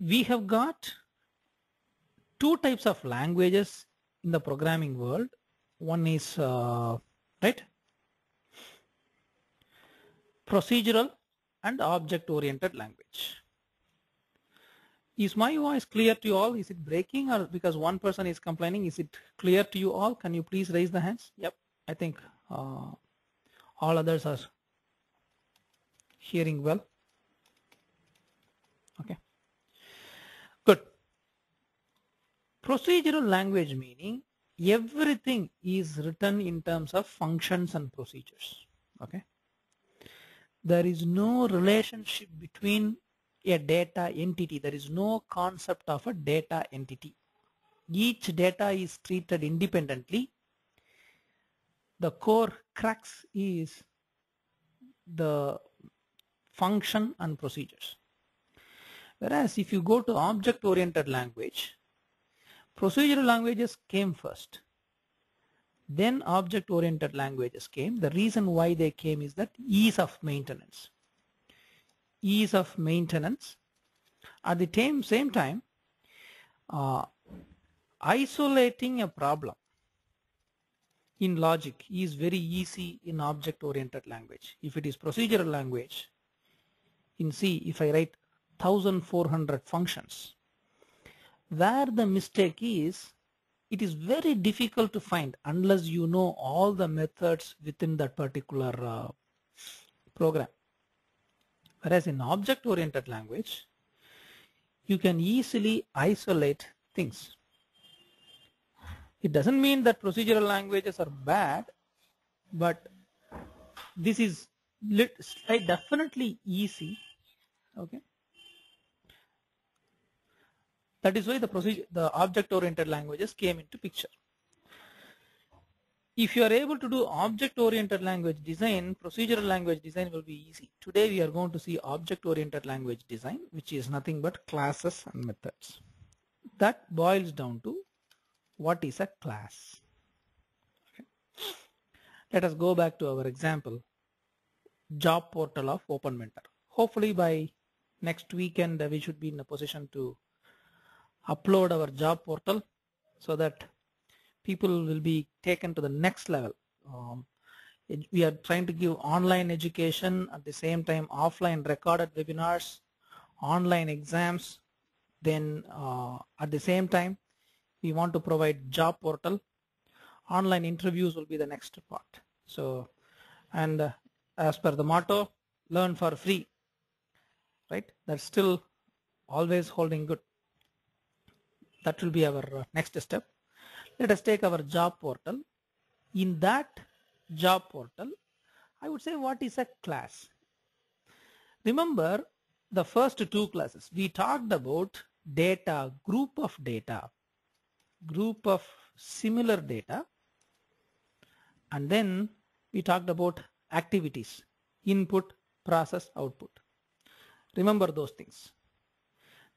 we have got two types of languages in the programming world. One is right, procedural and object oriented language. Is my voice clear to you all? Is it breaking, or because one person is complaining, is it clear to you all? Can you please raise the hands? Yep, I think all others are hearing well. Okay, good. Procedural language meaning everything is written in terms of functions and procedures. Okay, there is no relationship between a data entity. There is no concept of a data entity. Each data is treated independently. The core crux is the function and procedures. Whereas if you go to object oriented language, procedural languages came first, then object oriented languages came. The reason why they came is that ease of maintenance. Ease of maintenance. At the same time, isolating a problem in logic is very easy in object oriented language. If it is procedural language, in C, if I write 1400 functions, where the mistake is, it is very difficult to find unless you know all the methods within that particular program. Whereas in object oriented language, you can easily isolate things. It doesn't mean that procedural languages are bad, but this is definitely easy. Okay, that is why the object oriented languages came into picture. If you are able to do object oriented language design, procedural language design will be easy. Today we are going to see object oriented language design, which is nothing but classes and methods. That boils down to what is a class. Okay. Let us go back to our example, job portal of OpenMentor. Hopefully by next weekend we should be in a position to upload our job portal so that people will be taken to the next level. We are trying to give online education, at the same time offline recorded webinars, online exams. Then at the same time we want to provide job portal. Online interviews will be the next part. So, and as per the motto, learn for free, right? That's still always holding good. That will be our next step. Let us take our job portal. In that job portal, I would say, what is a class? Remember the first two classes, we talked about data, group of similar data, and then we talked about activities, input, process, output. Remember those things.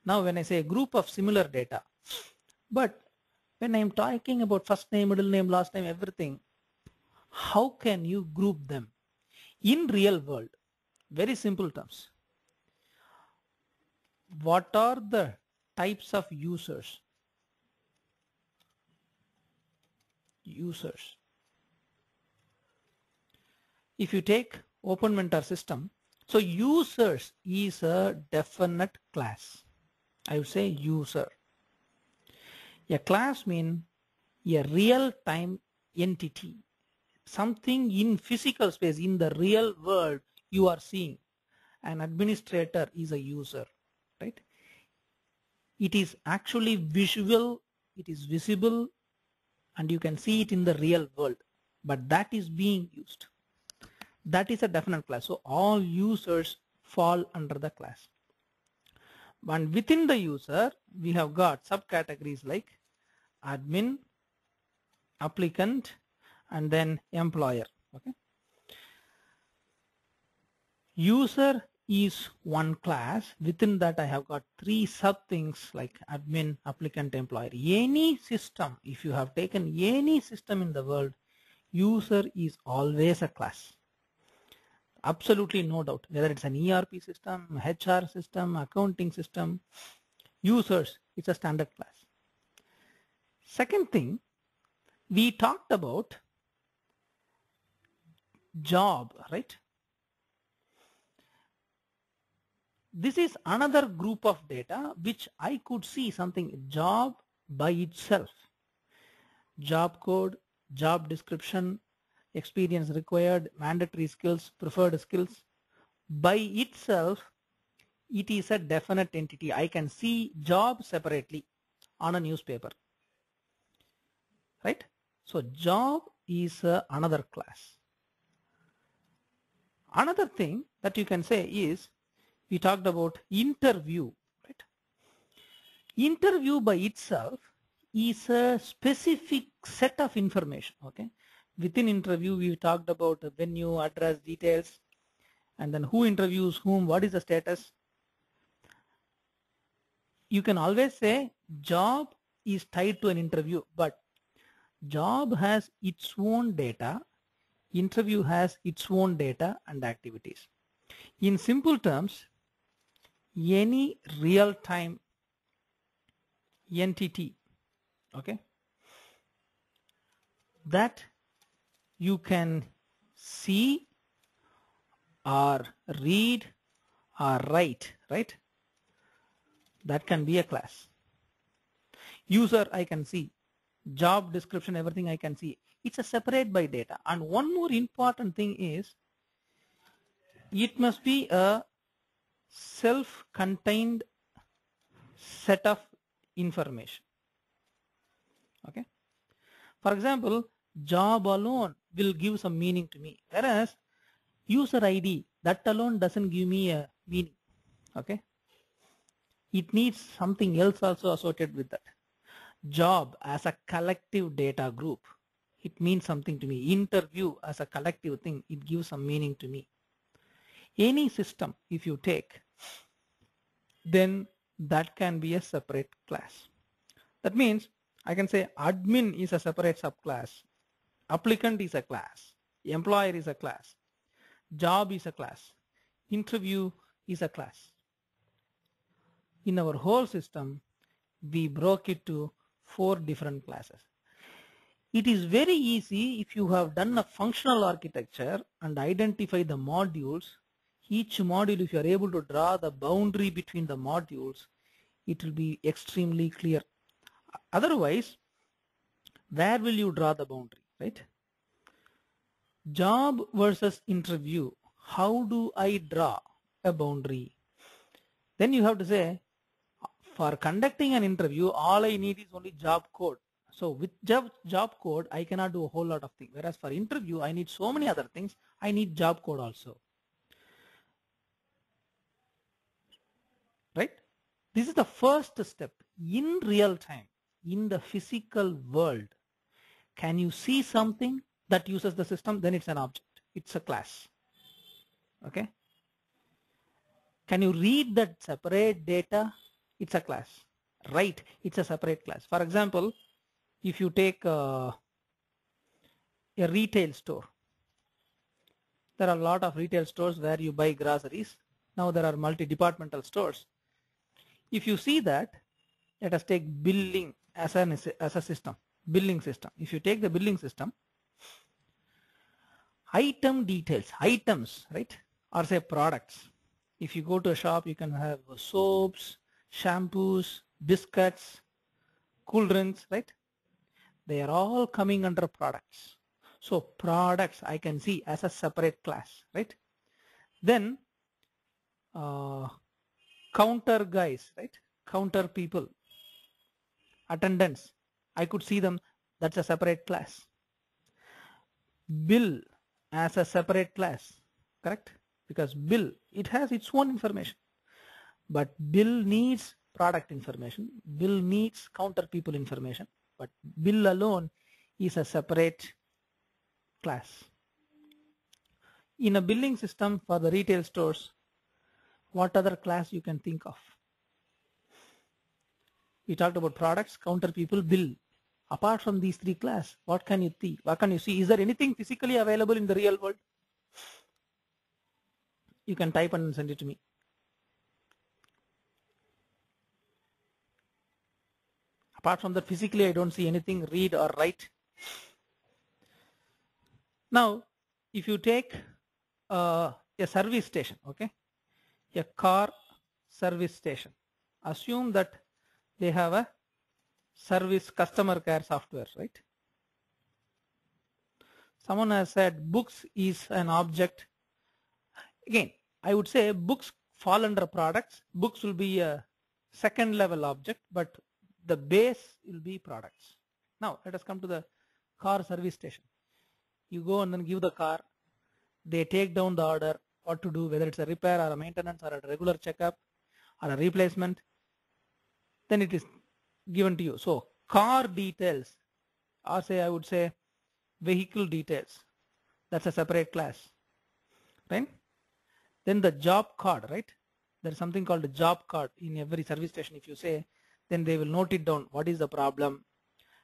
Now when I say a group of similar data, but when I'm talking about first name, middle name, last name, everything, how can you group them? In real world, very simple terms. What are the types of users? Users. If you take OpenMentor system, so users is a definite class. I would say user. A class means a real-time entity, something in physical space, in the real world you are seeing. An administrator is a user, right? It is actually visual, it is visible, and you can see it in the real world, but that is being used. That is a definite class. So all users fall under the class. And within the user, we have got subcategories like admin, applicant, and then employer. Okay. User is one class. Within that, I have got three sub things like admin, applicant, employer. Any system, if you have taken any system in the world, user is always a class. Absolutely no doubt. Whether it's an ERP system, HR system, accounting system, Users, it's a standard class. Second thing, we talked about job, right? This is another group of data which I could see something job by itself. Job code, job description, experience required, mandatory skills, preferred skills. By itself, it is a definite entity. I can see job separately on a newspaper, right? So job is another class. Another thing that you can say is, we talked about interview, right? Interview by itself is a specific set of information, okay? Within interview, we talked about the venue, address, details, and then who interviews whom, what is the status. You can always say job is tied to an interview, but job has its own data, interview has its own data and activities. In simple terms, any real-time entity, okay, that you can see or read or write, right? That can be a class. User, I can see. Job description, everything I can see. It's a separate by data. And one more important thing is, it must be a self-contained set of information. Okay. For example, job alone will give some meaning to me, whereas user ID, that alone doesn't give me a meaning. Okay. It needs something else also associated with that. Job as a collective data group, it means something to me. Interview as a collective thing, it gives some meaning to me. Any system, if you take, then that can be a separate class. That means I can say admin is a separate subclass, applicant is a class, employer is a class, job is a class, interview is a class. In our whole system, we broke it to 4 different classes. It is very easy if you have done a functional architecture and identify the modules. Each module, if you are able to draw the boundary between the modules, it will be extremely clear. Otherwise, where will you draw the boundary, right? Job versus interview, how do I draw a boundary? Then you have to say, for conducting an interview, all I need is only job code. So with job code, I cannot do a whole lot of things. Whereas for interview, I need so many other things. I need job code also. Right? This is the first step. In real time, in the physical world, can you see something that uses the system? Then it's an object. It's a class. Okay? Can you read that separate data? It's a class. Right? It's a separate class. For example, if you take a retail store, there are a lot of retail stores where you buy groceries. Now there are multi-departmental stores. If you see that, let us take billing as a system, billing system. If you take the billing system, item details, items, right, or say products. If you go to a shop, you can have soaps, shampoos, biscuits, cool drinks, right? They are all coming under products. So products I can see as a separate class, right? Then counter guys, right? Counter people, attendants, I could see them, that's a separate class. Bill as a separate class, correct? Because bill, it has its own information. But bill needs product information, bill needs counter people information, but bill alone is a separate class. In a billing system for the retail stores, what other class you can think of? We talked about products, counter people, bill. Apart from these 3 classes, what can you see? What can you see? Is there anything physically available in the real world? You can type and send it to me. Apart from that, physically I don't see anything read or write. Now if you take a service station, okay, a car service station, assume that they have a service customer care software, right? Someone has said books is an object. Again, I would say books fall under products. Books will be a second level object, but the base will be products. Now let us come to the car service station. You go and then give the car, they take down the order, what to do, whether it's a repair or a maintenance or a regular checkup or a replacement, then it is given to you. So car details, or say I would say vehicle details, that's a separate class, right? Then the job card, right? There is something called a job card in every service station. If you say, then they will note it down. What is the problem?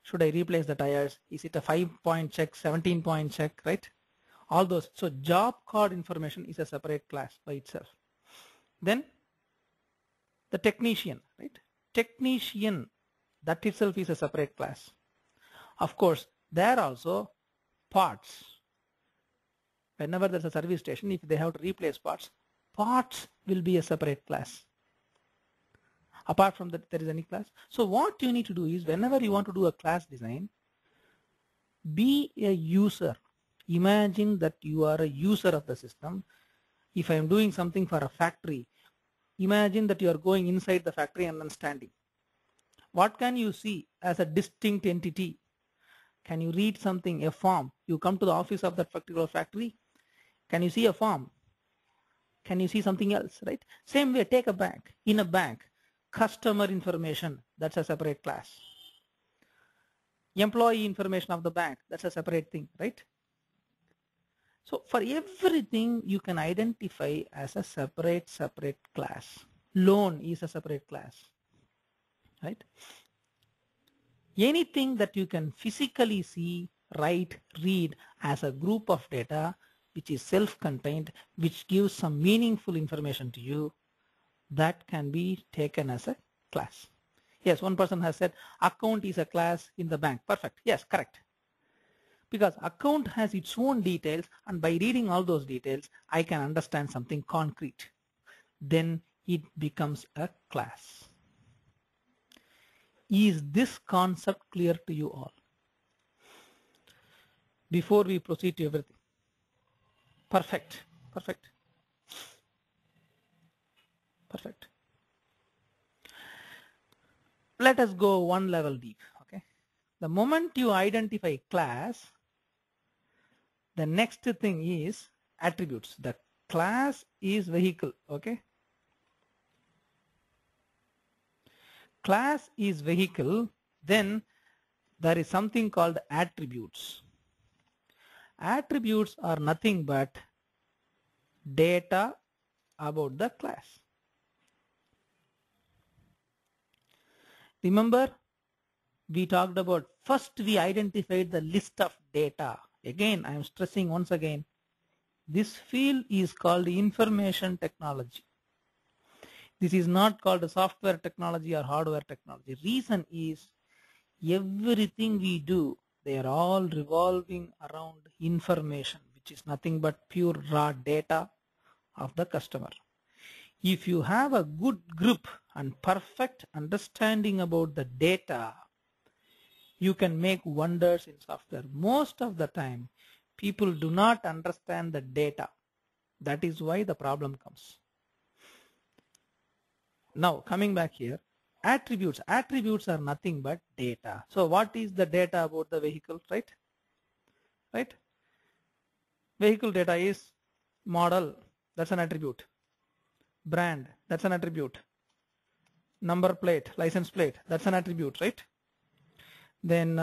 Should I replace the tires? Is it a 5-point check, 17-point check, right? All those. So job card information is a separate class by itself. Then the technician, right? Technician, that itself is a separate class. Of course, there are also parts. Whenever there's a service station, if they have to replace parts, parts will be a separate class. Apart from that, there is any class. So what you need to do is, whenever you want to do a class design, be a user. Imagine that you are a user of the system. If I am doing something for a factory, imagine that you are going inside the factory and then standing. What can you see as a distinct entity? Can you read something, a form? You come to the office of that particular factory. Can you see a form? Can you see something else, right? Same way, take a bank. In a bank, customer information, that's a separate class. Employee information of the bank, that's a separate thing, right? So for everything you can identify as a separate class. Loan is a separate class, right? Anything that you can physically see, write, read as a group of data which is self-contained, which gives some meaningful information to you, that can be taken as a class. Yes, one person has said account is a class in the bank. Perfect. Yes, correct. Because account has its own details, and by reading all those details, I can understand something concrete. Then it becomes a class. Is this concept clear to you all? Before we proceed to everything. Perfect. Perfect. Perfect. Let us go one level deep. Okay. The moment you identify class, the next thing is attributes. The class is vehicle. Okay. Class is vehicle. Then there is something called attributes. Attributes are nothing but data about the class. Remember, we talked about first we identified the list of data. Again, I am stressing once again, this field is called information technology. This is not called a software technology or hardware technology. Reason is everything we do, they are all revolving around information, which is nothing but pure raw data of the customer. If you have a good grip and perfect understanding about the data, you can make wonders in software. Most of the time, people do not understand the data. That is why the problem comes. Now, coming back here, attributes. Attributes are nothing but data. So what is the data about the vehicle, right? Right? Vehicle data is model, that's an attribute. Brand, that's an attribute. Number plate, license plate, that's an attribute, right? Then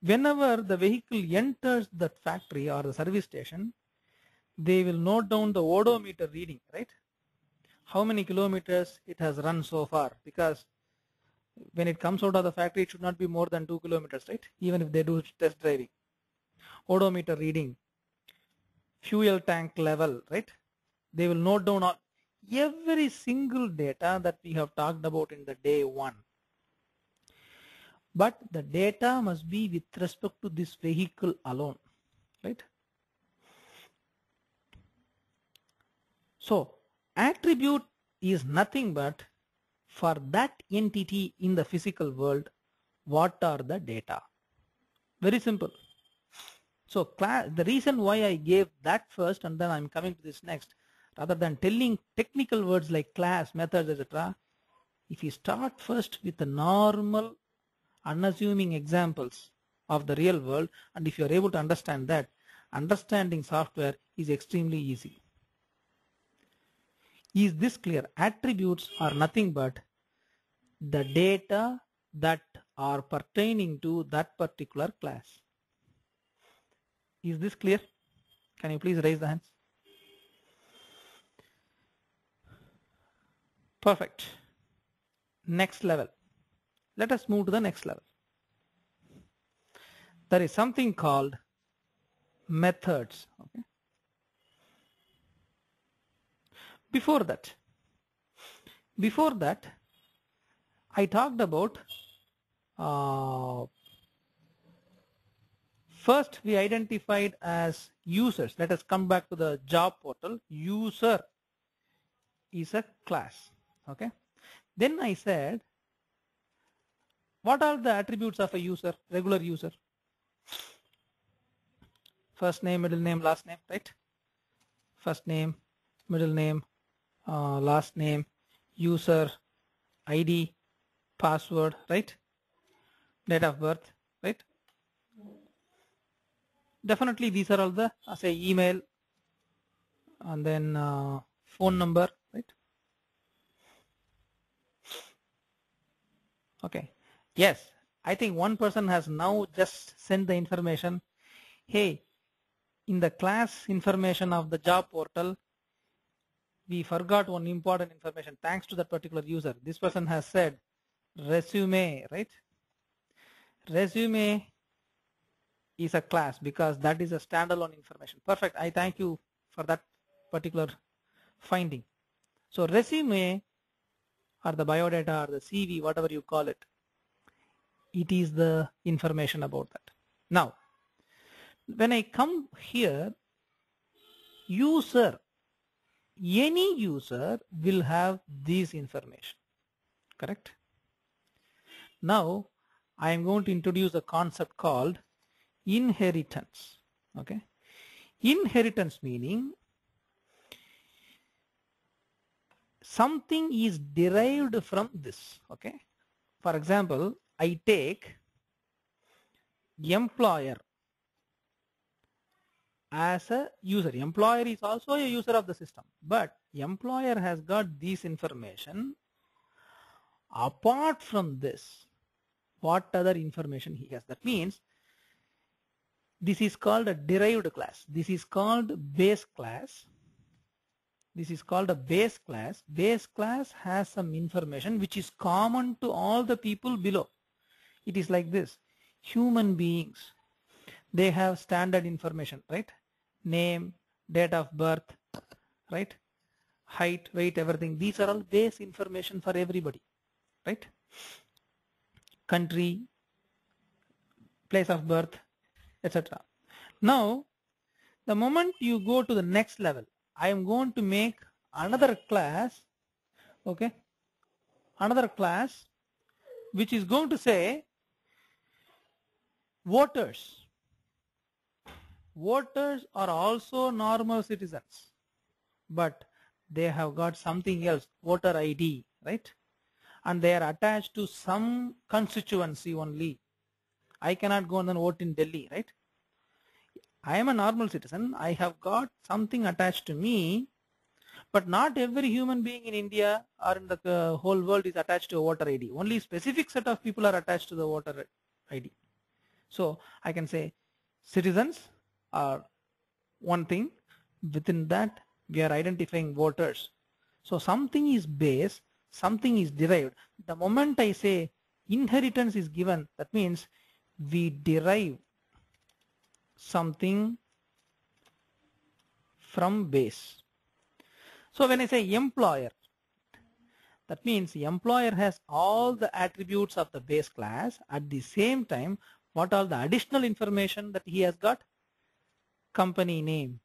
whenever the vehicle enters the factory or the service station, they will note down the odometer reading, right? How many kilometers it has run so far, because when it comes out of the factory, it should not be more than 2 kilometers, right? Even if they do test driving. Odometer reading, fuel tank level, right? They will note down all every single data that we have talked about in the day one. but the data must be with respect to this vehicle alone, right? So attribute is nothing but for that entity in the physical world, what are the data? Very simple. So the reason why I gave that first and then I'm coming to this next, rather than telling technical words like class, methods, etc., if you start first with the normal, unassuming examples of the real world, and if you are able to understand that, understanding software is extremely easy. Is this clear? Attributes are nothing but the data that are pertaining to that particular class. Is this clear? Can you please raise the hands? Perfect. Next level. Let us move to the next level. There is something called methods. Okay. Before that, I talked about first we identified as users. Let us come back to the job portal. User is a class. Okay. Then I said, what are the attributes of a user, regular user? First name, middle name, last name, right? First name, middle name, last name, user, ID, password, right? Date of birth, right? Definitely these are all the, say, email, and then phone number, right? Okay. Yes, I think one person has now just sent the information. Hey, in the class information of the job portal, we forgot one important information. Thanks to that particular user, this person has said resume, right? Resume is a class because that is a standalone information. Perfect. I thank you for that particular finding. So resume or the biodata or the CV, whatever you call it, it is the information about that. Now, when I come here, user, any user will have this information, correct? Now, I am going to introduce a concept called inheritance. Okay, inheritance meaning something is derived from this. Okay, for example, I take employer as a user. Employer is also a user of the system, but employer has got this information. Apart from this, what other information he has? That means this is called a derived class. This is called base class. This is called a base class. Base class has some information which is common to all the people below. It is like this. Human beings, they have standard information, right? Name, date of birth, right? Height, weight, everything. These are all base information for everybody, right? Country, place of birth, etc. Now, the moment you go to the next level, I am going to make another class, okay? Another class which is going to say voters. Voters are also normal citizens, but they have got something else, voter ID, right? And they are attached to some constituency only. I cannot go and then vote in Delhi, right? I am a normal citizen. I have got something attached to me, but not every human being in India or in the whole world is attached to a voter ID. Only specific set of people are attached to the voter ID. So I can say citizens are one thing. Within that, we are identifying voters. So something is base, something is derived. The moment I say inheritance is given, that means we derive something from base. So when I say employer, That means the employer has all the attributes of the base class. At the same time, what are the additional information that he has got? Company name,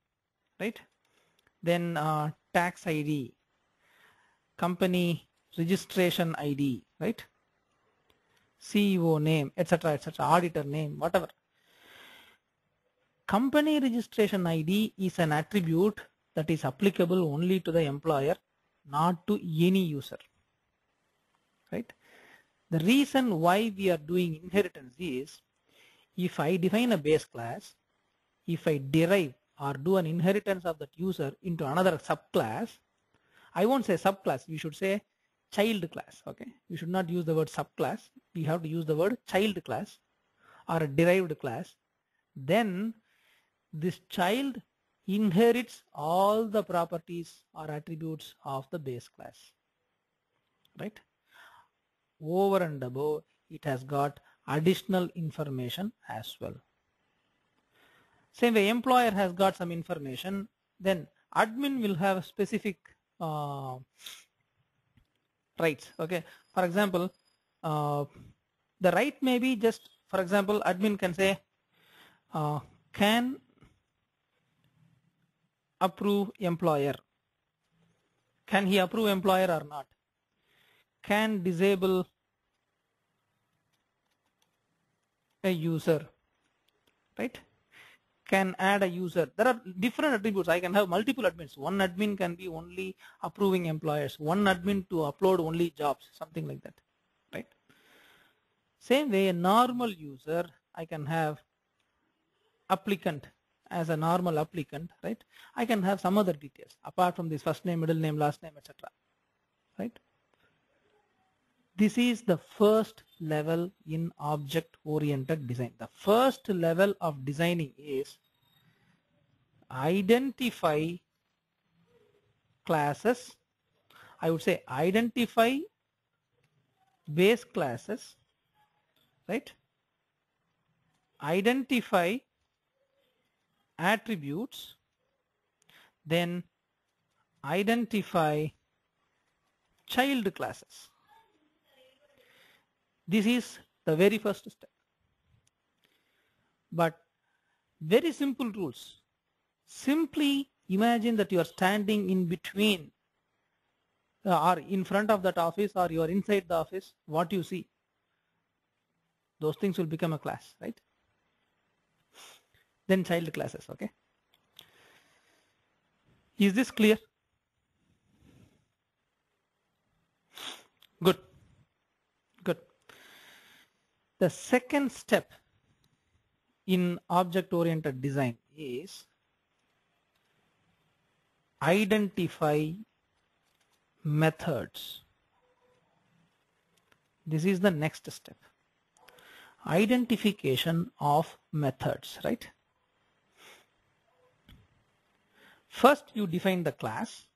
right? Then tax ID, company registration ID, right? CEO name, etc., etc., auditor name, whatever. Company registration ID is an attribute that is applicable only to the employer, not to any user, right? The reason why we are doing inheritance is, if I define a base class, if I derive or do an inheritance of that user into another subclass, I won't say subclass, we should say child class, okay? We should not use the word subclass, we have to use the word child class or a derived class. Then this child inherits all the properties or attributes of the base class, right? Over and above, it has got additional information as well. Same way, employer has got some information, then admin will have specific rights, okay? For example, the right may be just, for example, admin can say, can approve employer. Can he approve employer or not? Can disable a user, right? Can add a user. There are different attributes. I can have multiple admins. One admin can be only approving employers. One admin to upload only jobs, something like that, right? Same way, a normal user, I can have applicant as a normal applicant, right? I can have some other details apart from this first name, middle name, last name, etc., right? This is the first level in object-oriented design. The first level of designing is identify classes. I would say identify base classes, right? Identify attributes, then identify child classes. This is the very first step. But very simple rules. Simply imagine that you are standing in between or in front of that office, or you are inside the office. What you see, those things will become a class, right? Then child classes, okay? Is this clear? Good. Good. The second step in object-oriented design is identify methods. This is the next step. Identification of methods, right? First you define the class.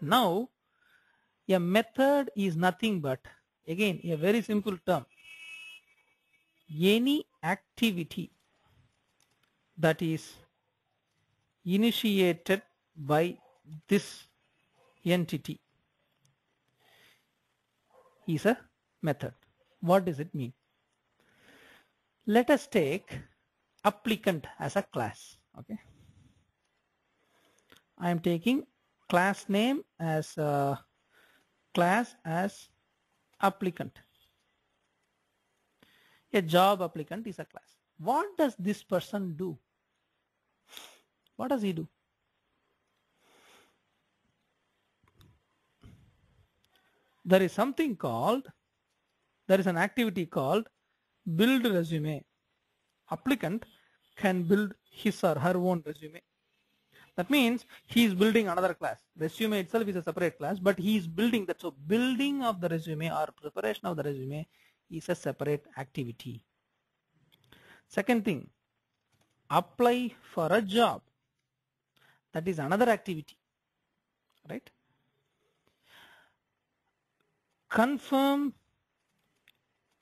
Now a method is nothing but, again, a very simple term, any activity that is initiated by this entity is a method. What does it mean? Let us take applicant as a class, okay? I am taking class name as class as applicant. A job applicant is a class. What does this person do? What does he do? There is something called, there is an activity called build resume. Applicant can build his or her own resume. That means he is building another class. Resume itself is a separate class, but he is building that. So building of the resume or preparation of the resume is a separate activity. Second thing, apply for a job. That is another activity, right? Confirm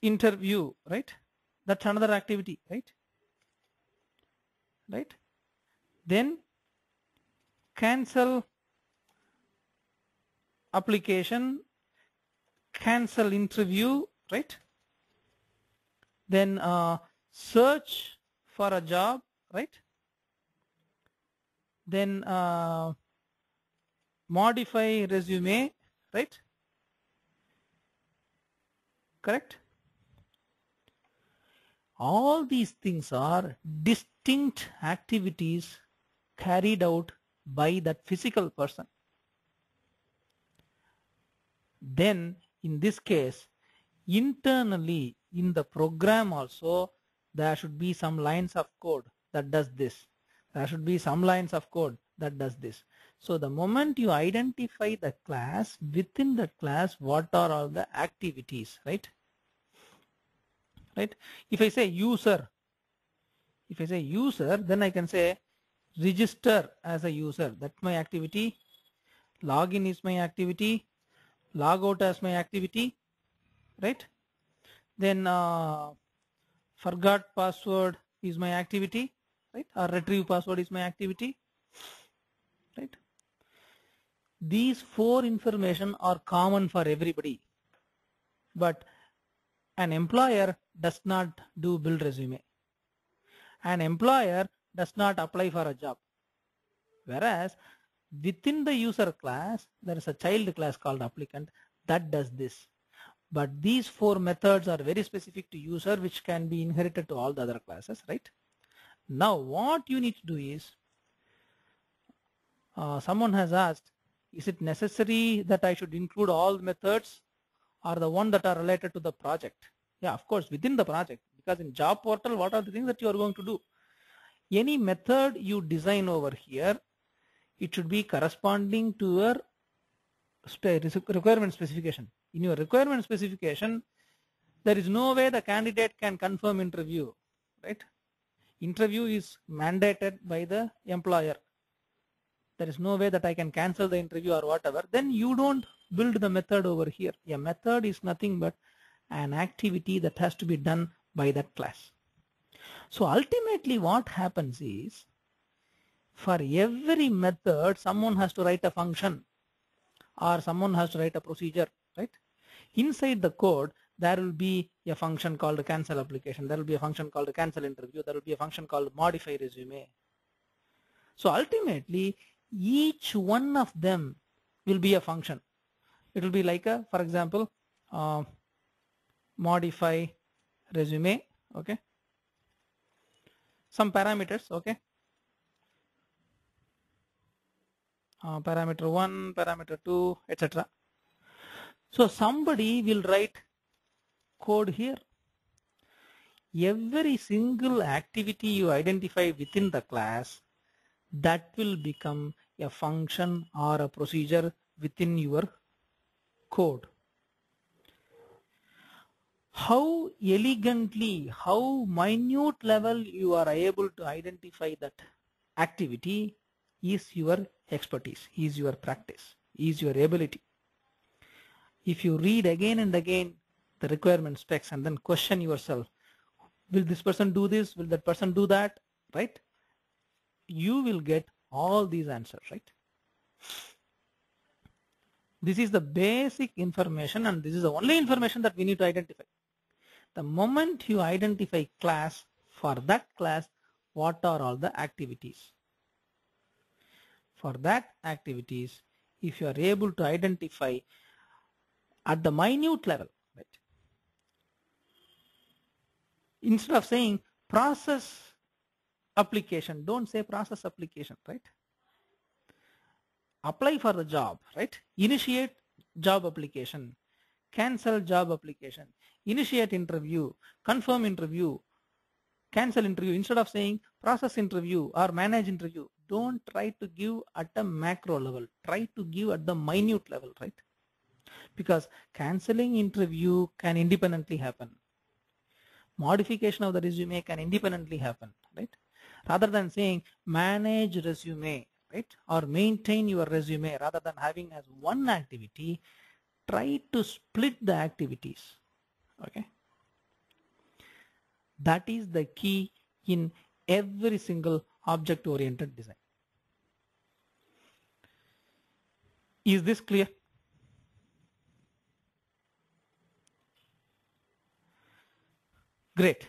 interview, right? That's another activity, right? Right? Then cancel application, cancel interview, right? Then search for a job, right? Then modify resume, right? Correct? All these things are distinct activities carried out by that physical person. Then in this case, internally in the program also, there should be some lines of code that does this. There should be some lines of code that does this. So the moment you identify the class, within the class, what are all the activities, right? Right? If I say user, then I can say register as a user. That's my activity. Login is my activity. Log out as my activity, right? Then forgot password is my activity, right? Or retrieve password is my activity, right? These four information are common for everybody, but an employer does not do build resume. An employer does not apply for a job. Whereas within the user class, there is a child class called applicant that does this. But these four methods are very specific to user, which can be inherited to all the other classes, right? Now, what you need to do is, someone has asked, is it necessary that I should include all methods or the one that are related to the project? Yeah, of course, within the project, because in job portal, what are the things that you are going to do? Any method you design over here, it should be corresponding to your requirement specification. In your requirement specification, there is no way the candidate can confirm interview, right? Interview is mandated by the employer. There is no way that I can cancel the interview or whatever. Then you don't build the method over here. A method is nothing but an activity that has to be done by that class. So ultimately what happens is, for every method, someone has to write a function or someone has to write a procedure, right? Inside the code, there will be a function called cancel application. There will be a function called cancel interview. There will be a function called modify resume. So ultimately, each one of them will be a function. It will be like a, for example, modify resume, okay? Some parameters, okay? Parameter 1, parameter 2, etc. So somebody will write code here. Every single activity you identify within the class, that will become a function or a procedure within your code. How elegantly, how minute level you are able to identify that activity is your expertise, is your practice, is your ability. If you read again and again the requirement specs and then question yourself, will this person do this? Will that person do that? Right? You will get all these answers, right? This is the basic information, and this is the only information that we need to identify. The moment you identify class, for that class, what are all the activities? For that activities, if you are able to identify at the minute level, right? Instead of saying process application, don't say process application, right? Apply for the job, right? Initiate job application, cancel job application, initiate interview, confirm interview, cancel interview. Instead of saying process interview or manage interview, don't try to give at a macro level. Try to give at the minute level, right? Because canceling interview can independently happen. Modification of the resume can independently happen, right? Rather than saying manage resume, right? Or maintain your resume, rather than having as one activity, try to split the activities, okay? That is the key in every single object-oriented design. Is this clear? Great.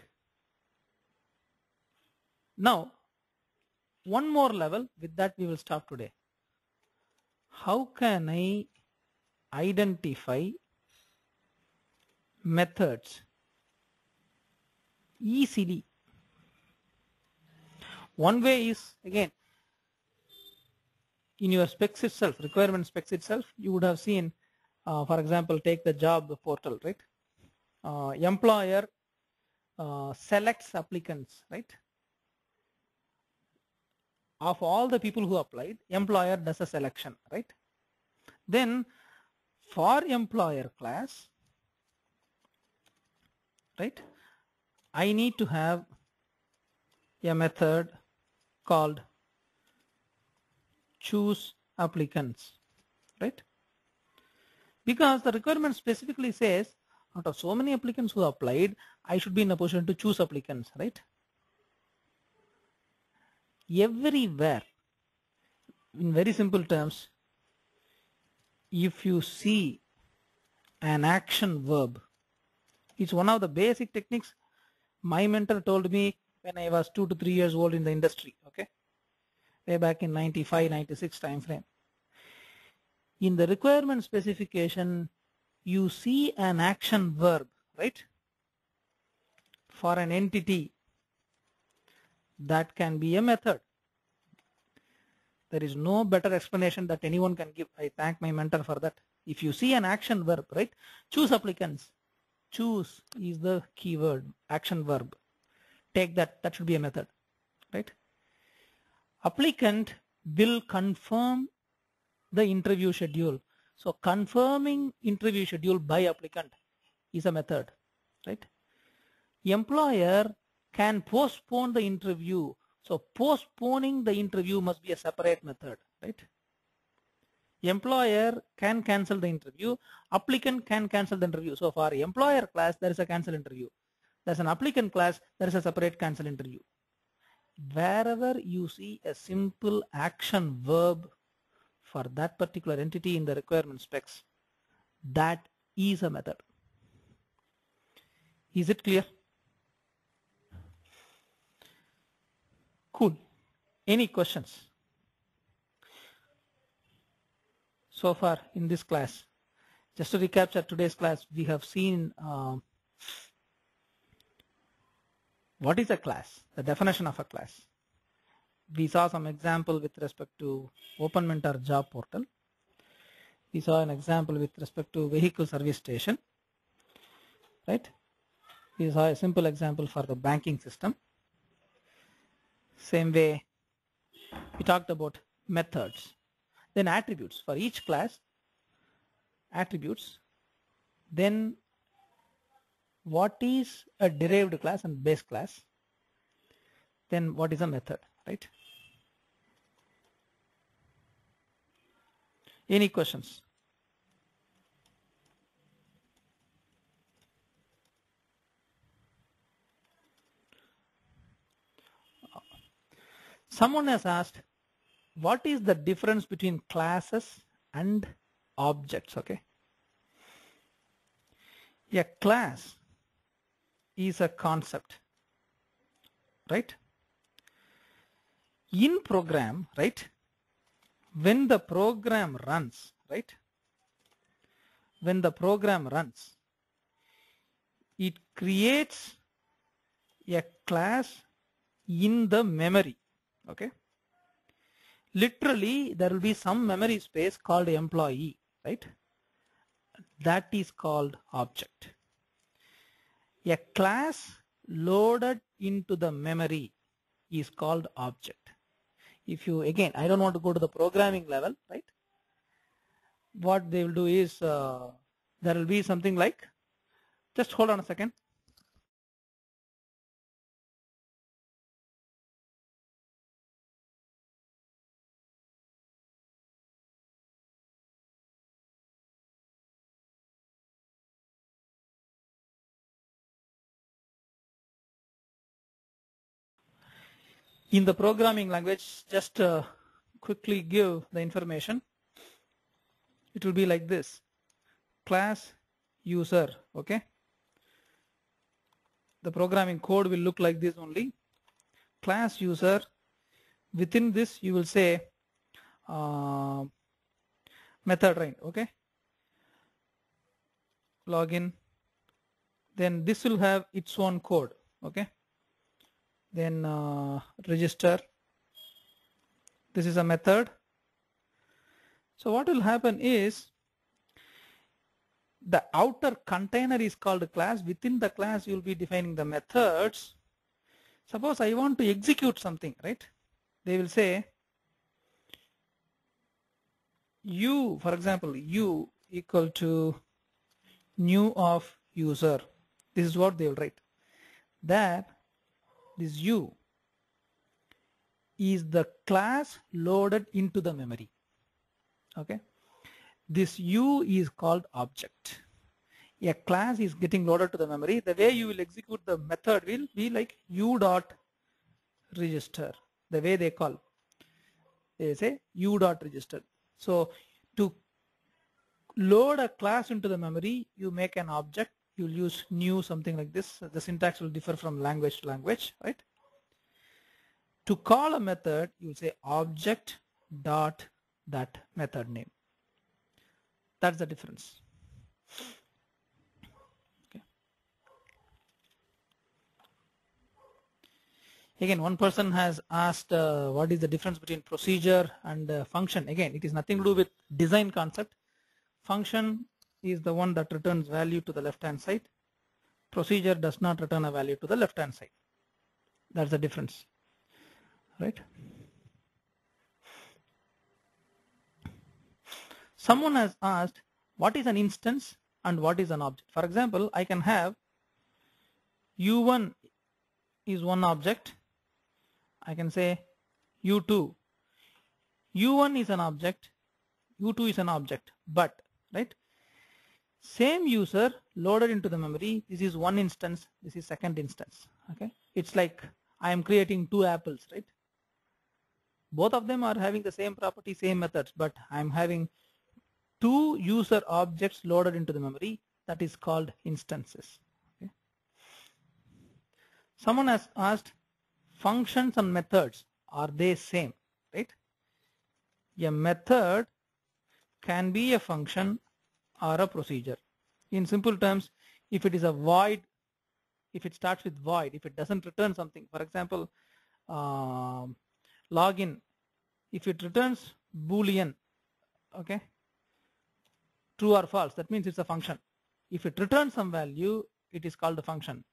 Now, one more level, with that we will stop today. How can I identify methods easily? One way is, again, in your specs itself, requirement specs itself, you would have seen, for example, take the job portal, right? Employer selects applicants, right? Of all the people who applied, employer does a selection, right? Then for employer class, right, I need to have a method called choose applicants, right? Because the requirement specifically says out of so many applicants who applied, I should be in a position to choose applicants, right? Everywhere, in very simple terms, if you see an action verb, it's one of the basic techniques my mentor told me when I was 2 to 3 years old in the industry, okay, way back in 95, 96 time frame. In the requirement specification, you see an action verb, right, for an entity. That can be a method. There is no better explanation that anyone can give. I thank my mentor for that. If you see an action verb, right, choose applicants. Choose is the keyword, action verb. Take that, that should be a method, right? Applicant will confirm the interview schedule. So confirming interview schedule by applicant is a method, right? Employer can postpone the interview. So postponing the interview must be a separate method, right? Employer can cancel the interview. Applicant can cancel the interview. So for employer class, there is a cancel interview. There's an applicant class, there is a separate cancel interview. Wherever you see a simple action verb for that particular entity in the requirement specs, that is a method. Is it clear? Cool. Any questions so far in this class? Just to recapture today's class, we have seen what is a class, the definition of a class. We saw some example with respect to Open Mentor job portal. We saw an example with respect to vehicle service station, right? We saw a simple example for the banking system. Same way, we talked about methods. Then attributes for each class, attributes. Then what is a derived class and base class? Then what is a method, right? Any questions? Someone has asked, what is the difference between classes and objects? Okay. A class is a concept, right? In program, right? When the program runs, right? When the program runs, it creates a class in the memory, okay? Literally, there will be some memory space called employee, right? That is called object. A class loaded into the memory is called object. If you, again, I don't want to go to the programming level, right? What they will do is, there will be something like, just hold on a second. In the programming language, just quickly give the information. It will be like this: class user, okay? the programming code will look like this only. Class user, within this you will say method range, okay, login, then this will have its own code, okay, then register, this is a method. So what will happen is the outer container is called class. Within the class you will be defining the methods. Suppose I want to execute something, right? They will say u, for example, u equal to new of user. This is what they will write. That this u is the class loaded into the memory. Okay, this u is called object. A class is getting loaded to the memory. The way you will execute the method will be like u dot register. The way they call, they say u dot register. So to load a class into the memory, you make an object. You'll use new something like this. The syntax will differ from language to language, right? To call a method, you say object dot that method name. That's the difference. Okay. Again, one person has asked what is the difference between procedure and function. Again, it is nothing to do with design concept. Function is the one that returns value to the left hand side. Procedure does not return a value to the left hand side. That's the difference, right? Someone has asked what is an instance and what is an object. For example, I can have u1 is one object. I can say u2. u1 is an object, u2 is an object, but right, same user loaded into the memory. This is one instance, this is second instance. Okay, it's like I am creating two apples, right? Both of them are having the same property, same methods, but I am having two user objects loaded into the memory. That is called instances. Okay. Someone has asked, functions and methods, are they same, right? A method can be a function or a procedure. In simple terms, if it is a void, if it starts with void, if it doesn't return something, for example, login, if it returns boolean, okay, true or false, that means it's a function. If it returns some value, it is called a function.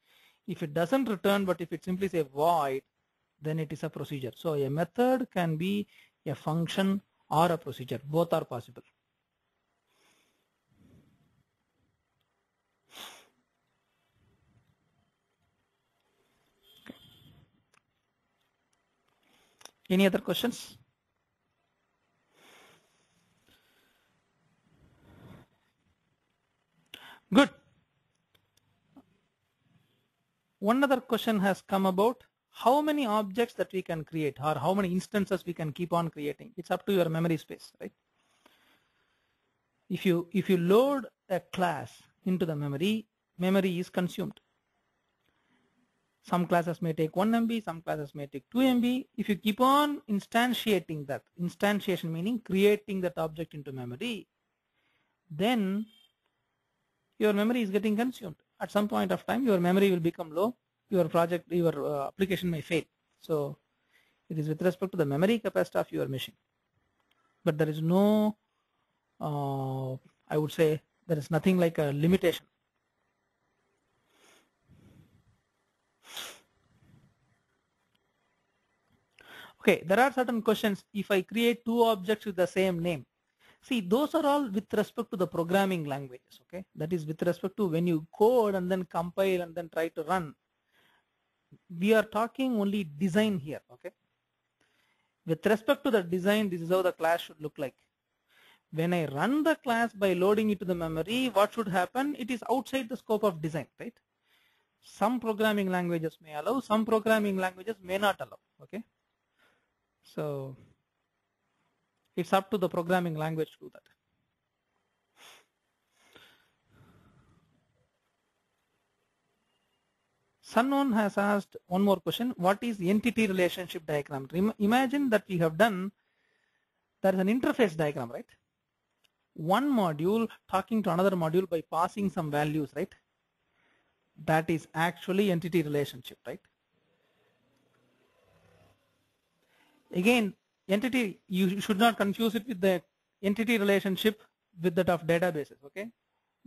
If it doesn't return, but if it simply say void, then it is a procedure. So a method can be a function or a procedure. Both are possible. Okay. Any other questions? Good. One other question has come about how many objects that we can create or how many instances we can keep on creating. It's up to your memory space, right? If you load a class into the memory, memory is consumed. Some classes may take 1 MB, some classes may take 2 MB. If you keep on instantiating that, instantiation meaning creating that object into memory, then your memory is getting consumed. At some point of time, your memory will become low. Your project, your application may fail. So it is with respect to the memory capacity of your machine. But there is no, I would say, there is nothing like a limitation. Okay, there are certain questions. If I create two objects with the same name, see, those are all with respect to the programming languages. Okay, that is with respect to when you code and then compile and then try to run. We are talking only design here. Okay, with respect to the design, this is how the class should look like. When I run the class by loading it to the memory, what should happen? It is outside the scope of design, right? Some programming languages may allow, some programming languages may not allow. Okay, so it's up to the programming language to do that. Someone has asked one more question. What is entity relationship diagram? Imagine that we have done, there is an interface diagram, right? One module talking to another module by passing some values, right? That is actually entity relationship, right? Again, entity, you should not confuse it with the entity relationship with that of databases, okay?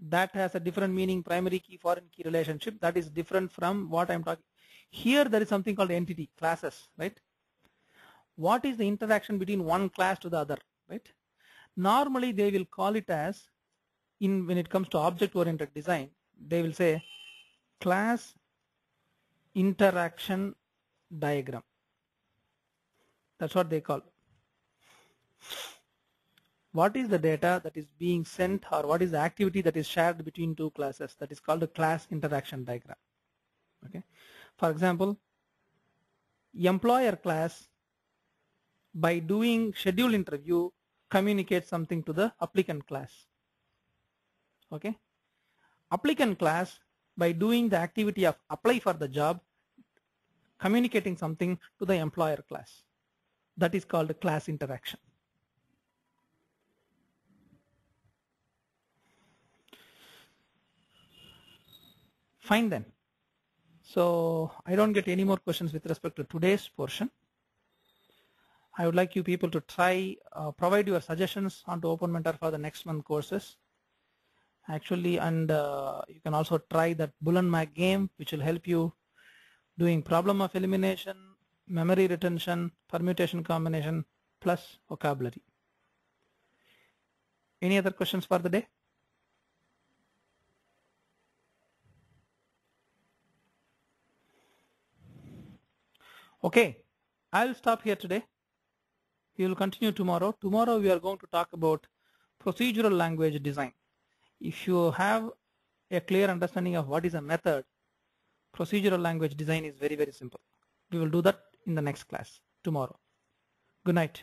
That has a different meaning, primary key, foreign key relationship. That is different from what I'm talking. Here there is something called entity, classes, right? What is the interaction between one class to the other, right? Normally they will call it as, when it comes to object-oriented design, they will say class interaction diagram. That's what they call. What is the data that is being sent, or what is the activity that is shared between two classes? That is called a class interaction diagram. Okay. For example, employer class, by doing schedule interview, communicates something to the applicant class. Okay. Applicant class, by doing the activity of apply for the job, communicating something to the employer class. That is called class interaction. Fine then. So I don't get any more questions with respect to today's portion. I would like you people to try, provide your suggestions onto OpenMentor for the next month courses. Actually, and you can also try that Bull and Mac game, which will help you doing problem of elimination, memory retention, permutation combination, plus vocabulary. Any other questions for the day? Okay, I'll stop here today. We will continue tomorrow. Tomorrow we are going to talk about procedural language design. If you have a clear understanding of what is a method, procedural language design is very, very simple. We will do that in the next class tomorrow. Good night.